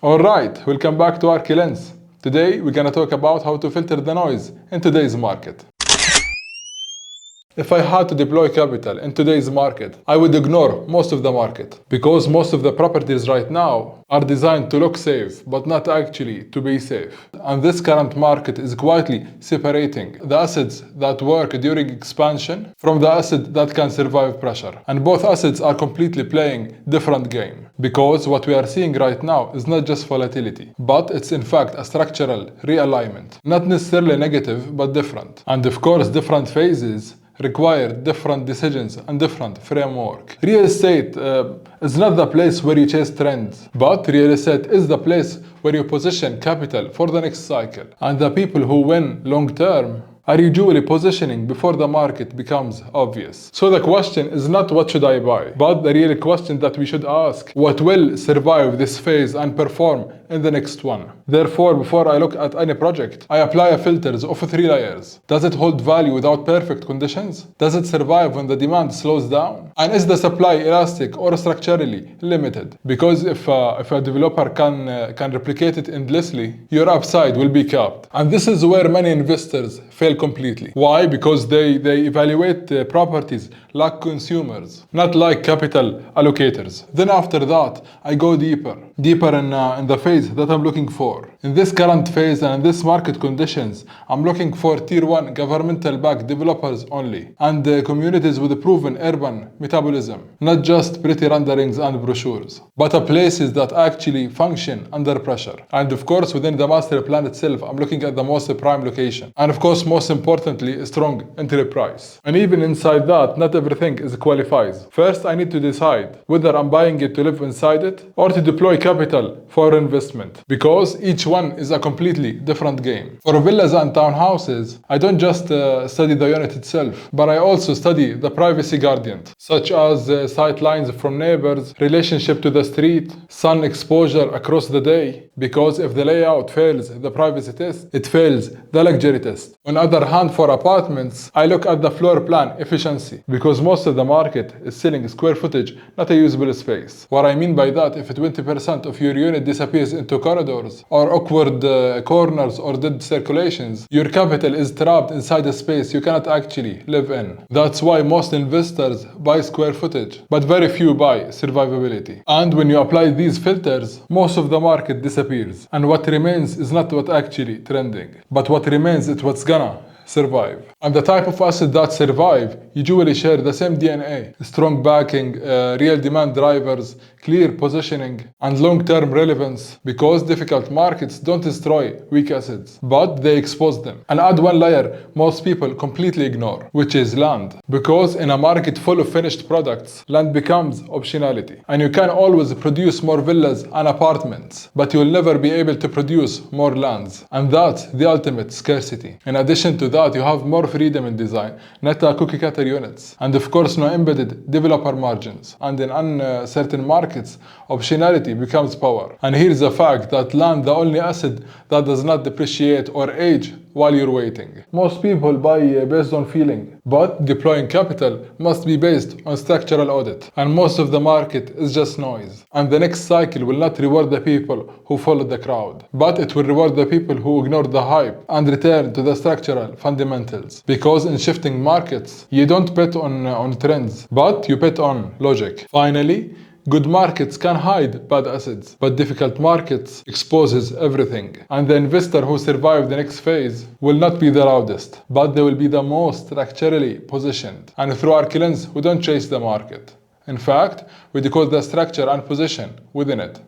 Alright, welcome back to Archi Lens. Today we're gonna talk about how to filter the noise in today's market. If I had to deploy capital in today's market, I would ignore most of the market because most of the properties right now are designed to look safe but not actually to be safe. And this current market is quietly separating the assets that work during expansion from the asset that can survive pressure. And both assets are completely playing different game because what we are seeing right now is not just volatility, but it's in fact a structural realignment. Not necessarily negative, but different. And of course, different phases require different decisions and different framework. Real estate is not the place where you chase trends, but real estate is the place where you position capital for the next cycle. And the people who win long term are usually positioning before the market becomes obvious. So the question is not what should I buy, but the real question that we should ask, what will survive this phase and perform in the next one? Therefore, before I look at any project, I apply a filters of 3 layers. Does it hold value without perfect conditions? Does it survive when the demand slows down? And is the supply elastic or structurally limited? Because if a developer can replicate it endlessly, your upside will be capped. And this is where many investors fail completely. Why? Because they evaluate properties like consumers, not like capital allocators. Then after that, I go deeper in the phase that I'm looking for. In this current phase and in this market conditions, I'm looking for tier 1 governmental-backed developers only, and communities with a proven urban metabolism, not just pretty renderings and brochures, but places that actually function under pressure. And of course, within the master plan itself, I'm looking at the most prime location. And of course, most importantly, a strong entry price. And even inside that, not everything is qualifies. First, I need to decide whether I'm buying it to live inside it or to deploy capital for investment, because each one is a completely different game. For villas and townhouses, I don't just study the unit itself, but I also study the privacy gradient, such as sightlines from neighbors, relationship to the street, sun exposure across the day, because if the layout fails the privacy test, it fails the luxury test. On the other hand, for apartments, I look at the floor plan efficiency, because most of the market is selling square footage, not a usable space. What I mean by that, if 20% of your unit disappears into corridors or awkward corners or dead circulations, your capital is trapped inside a space you cannot actually live in. That's why most investors buy square footage, but very few buy survivability. And when you apply these filters, most of the market disappears. And what remains is not what actually trending, but what remains is what's gonna survive. And the type of asset that survive usually share the same DNA: strong backing, real demand drivers, clear positioning, and long-term relevance, because difficult markets don't destroy weak assets, but they expose them. And add one layer most people completely ignore, which is land. Because in a market full of finished products, land becomes optionality. And you can always produce more villas and apartments, but you'll never be able to produce more lands. And that's the ultimate scarcity. In addition to that, you have more freedom in design, not cookie cutter units, and of course no embedded developer margins. And in uncertain markets, optionality becomes power. And here's the fact that land, the only asset that does not depreciate or age while you're waiting. Most people buy based on feeling, but deploying capital must be based on structural audit. And most of the market is just noise. And the next cycle will not reward the people who follow the crowd, but it will reward the people who ignore the hype and return to the structural fundamentals. Because in shifting markets, you don't bet on trends, but you bet on logic. Finally, good markets can hide bad assets, but difficult markets exposes everything. And the investor who survives the next phase will not be the loudest, but they will be the most structurally positioned. And through Archi Lens, we don't chase the market. In fact, we decode the structure and position within it.